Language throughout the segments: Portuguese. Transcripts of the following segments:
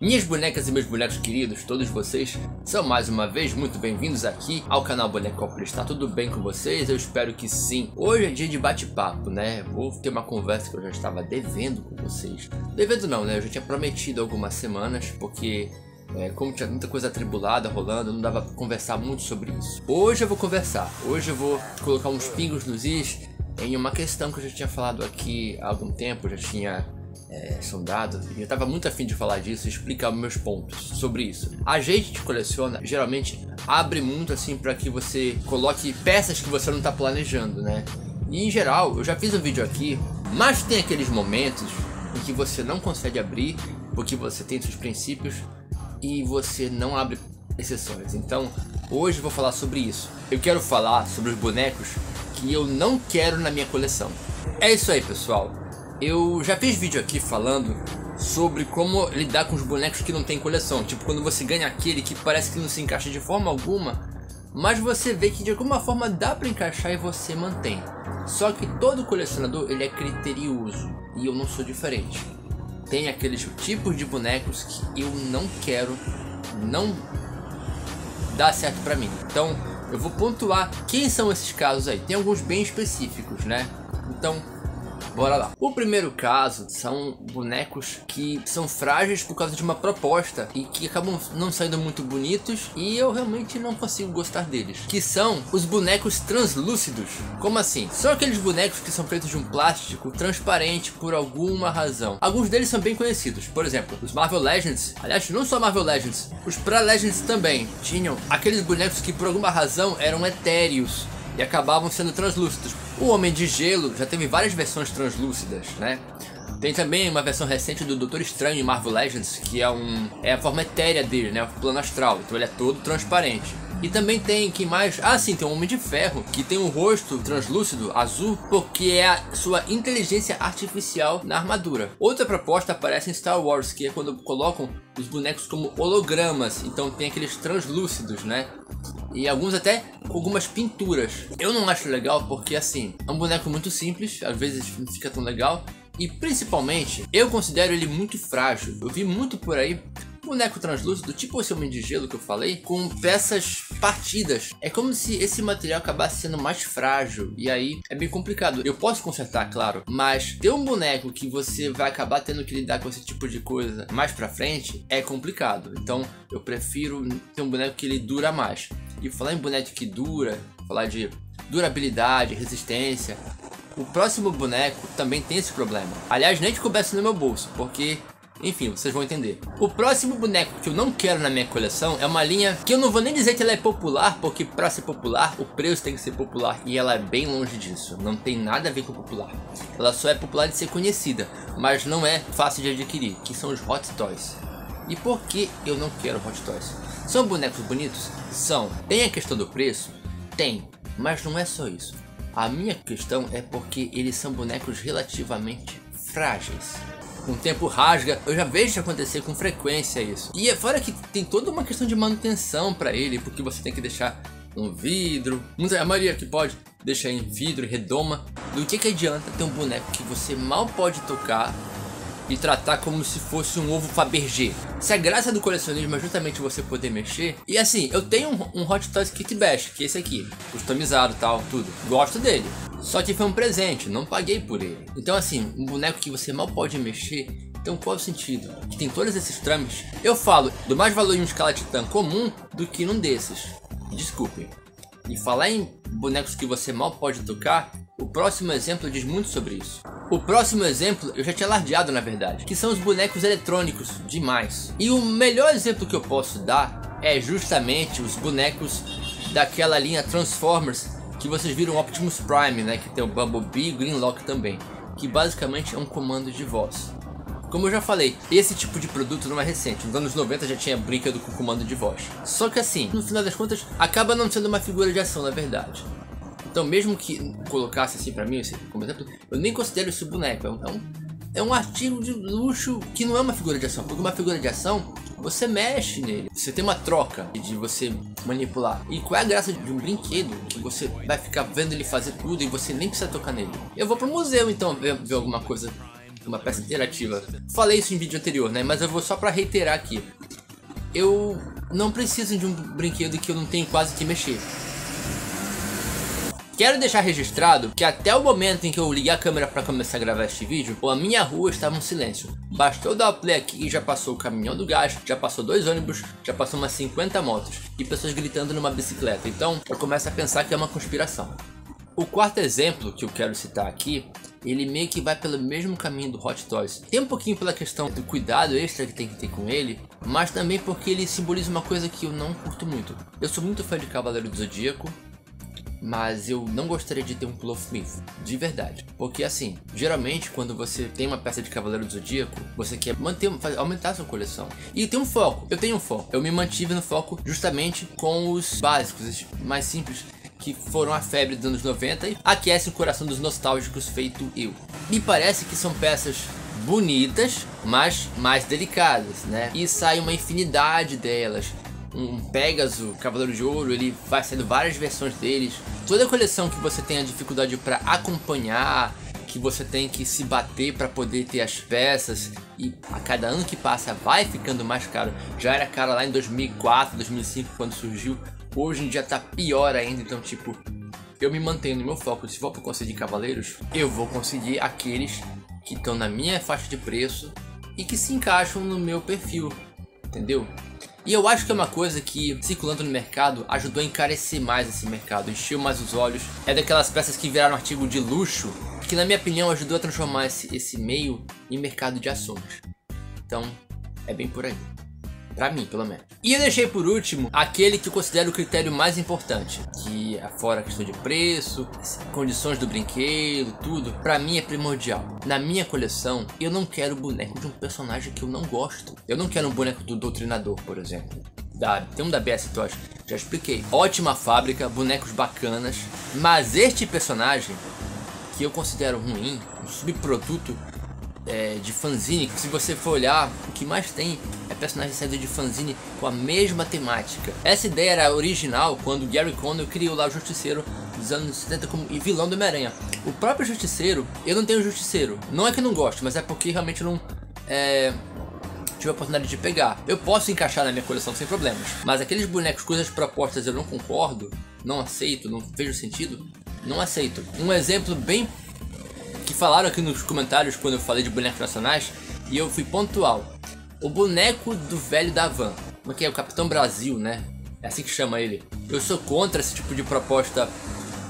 Minhas bonecas e meus bonecos queridos, todos vocês, são mais uma vez muito bem-vindos aqui ao canal Bonecópolis. Está tudo bem com vocês? Eu espero que sim. Hoje é dia de bate-papo, né? Vou ter uma conversa que eu já estava devendo com vocês. Devendo não, né? Eu já tinha prometido algumas semanas, porque como tinha muita coisa atribulada rolando, não dava para conversar muito sobre isso. Hoje eu vou conversar. Hoje eu vou colocar uns pingos nos is em uma questão que eu já tinha falado aqui há algum tempo, já tinha sondado, e eu tava muito afim de falar disso e explicar meus pontos sobre isso. A gente que coleciona geralmente abre muito assim para que você coloque peças que você não tá planejando, né? E em geral, eu já fiz um vídeo aqui, mas tem aqueles momentos em que você não consegue abrir porque você tem seus princípios e você não abre exceções. Então, hoje eu vou falar sobre isso. Eu quero falar sobre os bonecos que eu não quero na minha coleção. É isso aí, pessoal. Eu já fiz vídeo aqui falando sobre como lidar com os bonecos que não tem coleção. Tipo, quando você ganha aquele que parece que não se encaixa de forma alguma, mas você vê que de alguma forma dá pra encaixar e você mantém. Só que todo colecionador, ele é criterioso, e eu não sou diferente. Tem aqueles tipos de bonecos que eu não quero, não dá certo pra mim. Então, eu vou pontuar quem são esses casos aí. Tem alguns bem específicos, né? Então, bora lá. O primeiro caso são bonecos que são frágeis por causa de uma proposta e que acabam não saindo muito bonitos, e eu realmente não consigo gostar deles, que são os bonecos translúcidos. Como assim? São aqueles bonecos que são feitos de um plástico transparente por alguma razão. Alguns deles são bem conhecidos, por exemplo, os Marvel Legends. Aliás, não só Marvel Legends, os Pre-Legends também tinham aqueles bonecos que por alguma razão eram etéreos e acabavam sendo translúcidos. O Homem de Gelo já teve várias versões translúcidas, né? Tem também uma versão recente do Doutor Estranho em Marvel Legends, que é a forma etérea dele, né? O plano astral, então ele é todo transparente. E também tem, que mais? Ah, sim, tem o Homem de Ferro, que tem um rosto translúcido, azul, porque é a sua inteligência artificial na armadura. Outra proposta aparece em Star Wars, que é quando colocam os bonecos como hologramas, então tem aqueles translúcidos, né? E alguns até com algumas pinturas. Eu não acho legal porque, assim, é um boneco muito simples, às vezes não fica tão legal. E principalmente, eu considero ele muito frágil. Eu vi muito por aí boneco translúcido, tipo esse Homem de Gelo que eu falei, com peças partidas. É como se esse material acabasse sendo mais frágil, e aí é bem complicado. Eu posso consertar, claro, mas ter um boneco que você vai acabar tendo que lidar com esse tipo de coisa mais pra frente é complicado. Então eu prefiro ter um boneco que ele dura mais. E falar em boneco que dura, falar de durabilidade, resistência, o próximo boneco também tem esse problema. Aliás, nem que coubesse no meu bolso, porque, enfim, vocês vão entender. O próximo boneco que eu não quero na minha coleção é uma linha que eu não vou nem dizer que ela é popular, porque para ser popular, o preço tem que ser popular, e ela é bem longe disso. Não tem nada a ver com popular. Ela só é popular de ser conhecida, mas não é fácil de adquirir, que são os Hot Toys. E por que eu não quero Hot Toys? São bonecos bonitos? São. Tem a questão do preço? Tem. Mas não é só isso. A minha questão é porque eles são bonecos relativamente frágeis. Com o tempo rasga, eu já vejo acontecer com frequência isso. E é fora que tem toda uma questão de manutenção para ele, porque você tem que deixar no vidro. A maioria que pode deixar em vidro e redoma. Do que adianta ter um boneco que você mal pode tocar e tratar como se fosse um ovo Fabergé? Se a graça do colecionismo é justamente você poder mexer. E assim, eu tenho um Hot Toys Kit Bash, que é esse aqui, customizado e tal, tudo. Gosto dele. Só que foi um presente, não paguei por ele. Então assim, um boneco que você mal pode mexer, então qual é o sentido? Que tem todos esses trâmites. Eu falo do mais valor em um escala titã comum do que num desses. Desculpe. E falar em bonecos que você mal pode tocar, o próximo exemplo diz muito sobre isso. O próximo exemplo eu já tinha alardeado, na verdade, que são os bonecos eletrônicos demais. E o melhor exemplo que eu posso dar é justamente os bonecos daquela linha Transformers que vocês viram, Optimus Prime, né? Que tem o Bumblebee e o Grimlock também, que basicamente é um comando de voz. Como eu já falei, esse tipo de produto não é recente. Nos anos 90 já tinha brinquedo com comando de voz. Só que assim, no final das contas, acaba não sendo uma figura de ação, na verdade. Então mesmo que colocasse assim pra mim, como exemplo, eu nem considero esse boneco. É um artigo de luxo que não é uma figura de ação. Porque uma figura de ação, você mexe nele. Você tem uma troca de você manipular. E qual é a graça de um brinquedo que você vai ficar vendo ele fazer tudo e você nem precisa tocar nele? Eu vou pro museu então ver alguma coisa uma peça interativa. Falei isso em vídeo anterior, né? Mas eu vou só pra reiterar aqui. Eu não preciso de um brinquedo que eu não tenho quase que mexer. Quero deixar registrado que até o momento em que eu liguei a câmera para começar a gravar este vídeo, a minha rua estava em silêncio. Bastou dar o play aqui e já passou o caminhão do gás, já passou 2 ônibus, já passou umas 50 motos e pessoas gritando numa bicicleta. Então eu começo a pensar que é uma conspiração. O quarto exemplo que eu quero citar aqui, ele meio que vai pelo mesmo caminho do Hot Toys. Tem um pouquinho pela questão do cuidado extra que tem que ter com ele, mas também porque ele simboliza uma coisa que eu não curto muito. Eu sou muito fã de Cavaleiro do Zodíaco, mas eu não gostaria de ter um Clothsmith, de verdade. Porque assim, geralmente quando você tem uma peça de Cavaleiro do Zodíaco, você quer aumentar a sua coleção. E tem um foco, eu tenho um foco. Eu me mantive no foco justamente com os básicos, os mais simples, que foram a febre dos anos 90 e aquecem o coração dos nostálgicos feito eu. Me parece que são peças bonitas, mas mais delicadas, né? E sai uma infinidade delas. Um Pegasus, Cavaleiro de Ouro, ele vai saindo várias versões deles. Toda a coleção que você tem a dificuldade para acompanhar, que você tem que se bater para poder ter as peças, e a cada ano que passa vai ficando mais caro. Já era caro lá em 2004, 2005 quando surgiu. Hoje em dia tá pior ainda, então tipo, eu me mantenho no meu foco. Se for para conseguir cavaleiros, eu vou conseguir aqueles que estão na minha faixa de preço e que se encaixam no meu perfil, entendeu? E eu acho que é uma coisa que, circulando no mercado, ajudou a encarecer mais esse mercado, encheu mais os olhos. É daquelas peças que viraram artigo de luxo, que na minha opinião ajudou a transformar esse meio em mercado de ações. Então, é bem por aí. Pra mim, pelo menos. E eu deixei por último aquele que eu considero o critério mais importante, que fora a questão de preço, condições do brinquedo, tudo, pra mim é primordial. Na minha coleção, eu não quero boneco de um personagem que eu não gosto. Eu não quero um boneco do Doutrinador, por exemplo. Tem um da BS Toys, já expliquei. Ótima fábrica, bonecos bacanas, mas este personagem, que eu considero ruim, um subproduto de fanzine, se você for olhar, o que mais tem é personagem saído de fanzine com a mesma temática. Essa ideia era original quando Gary Conner criou lá o Justiceiro dos anos 70 como vilão do Homem-Aranha. O próprio Justiceiro, eu não tenho Justiceiro, não é que eu não gosto, mas é porque realmente não tive a oportunidade de pegar. Eu posso encaixar na minha coleção sem problemas, mas aqueles bonecos cujas propostas eu não concordo, não aceito, não vejo sentido, não aceito. Um exemplo bem que falaram aqui nos comentários quando eu falei de bonecos nacionais, e eu fui pontual. O boneco do velho da Van, como é que é? O Capitão Brasil, né? É assim que chama ele. Eu sou contra esse tipo de proposta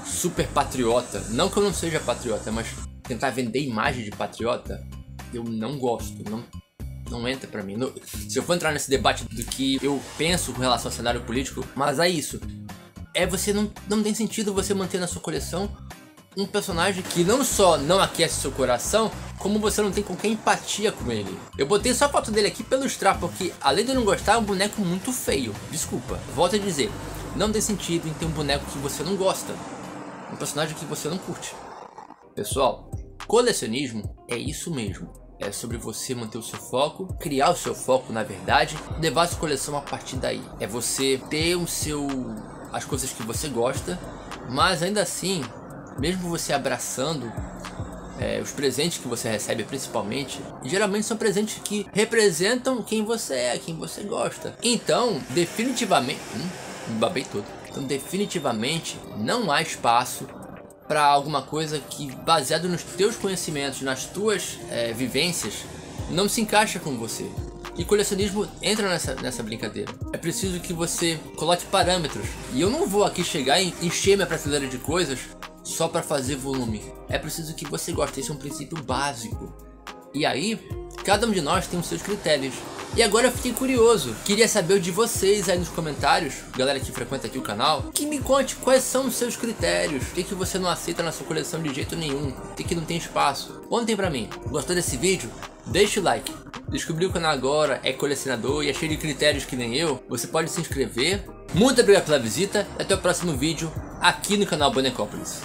super patriota. Não que eu não seja patriota, mas tentar vender imagem de patriota, eu não gosto. Não entra pra mim. Se eu for entrar nesse debate do que eu penso com relação ao cenário político, mas é isso. Você não tem sentido você manter na sua coleção um personagem que não só não aquece seu coração, como você não tem qualquer empatia com ele. Eu botei só a foto dele aqui pra ilustrar, porque além de eu não gostar, é um boneco muito feio. Desculpa, volto a dizer, não tem sentido em ter um boneco que você não gosta, um personagem que você não curte. Pessoal, colecionismo é isso mesmo. É sobre você manter o seu foco, criar o seu foco na verdade, levar a sua coleção a partir daí. É você ter as coisas que você gosta, mas ainda assim, mesmo você abraçando os presentes que você recebe principalmente, geralmente são presentes que representam quem você é, quem você gosta. Então, definitivamente... me babei todo. Então, definitivamente, não há espaço para alguma coisa que, baseado nos teus conhecimentos, nas tuas vivências, não se encaixa com você. E colecionismo entra nessa brincadeira. É preciso que você coloque parâmetros. E eu não vou aqui chegar e encher minha prateleira de coisas só para fazer volume. É preciso que você goste, esse é um princípio básico. E aí, cada um de nós tem os seus critérios. E agora eu fiquei curioso, queria saber o de vocês aí nos comentários, galera que frequenta aqui o canal, que me conte quais são os seus critérios, o que você não aceita na sua coleção de jeito nenhum, o que não tem espaço. Contem pra mim. Gostou desse vídeo? Deixa o like. Descobriu o canal agora, é colecionador e é cheio de critérios que nem eu, você pode se inscrever. Muito obrigado pela visita e até o próximo vídeo aqui no canal Bonecópolis.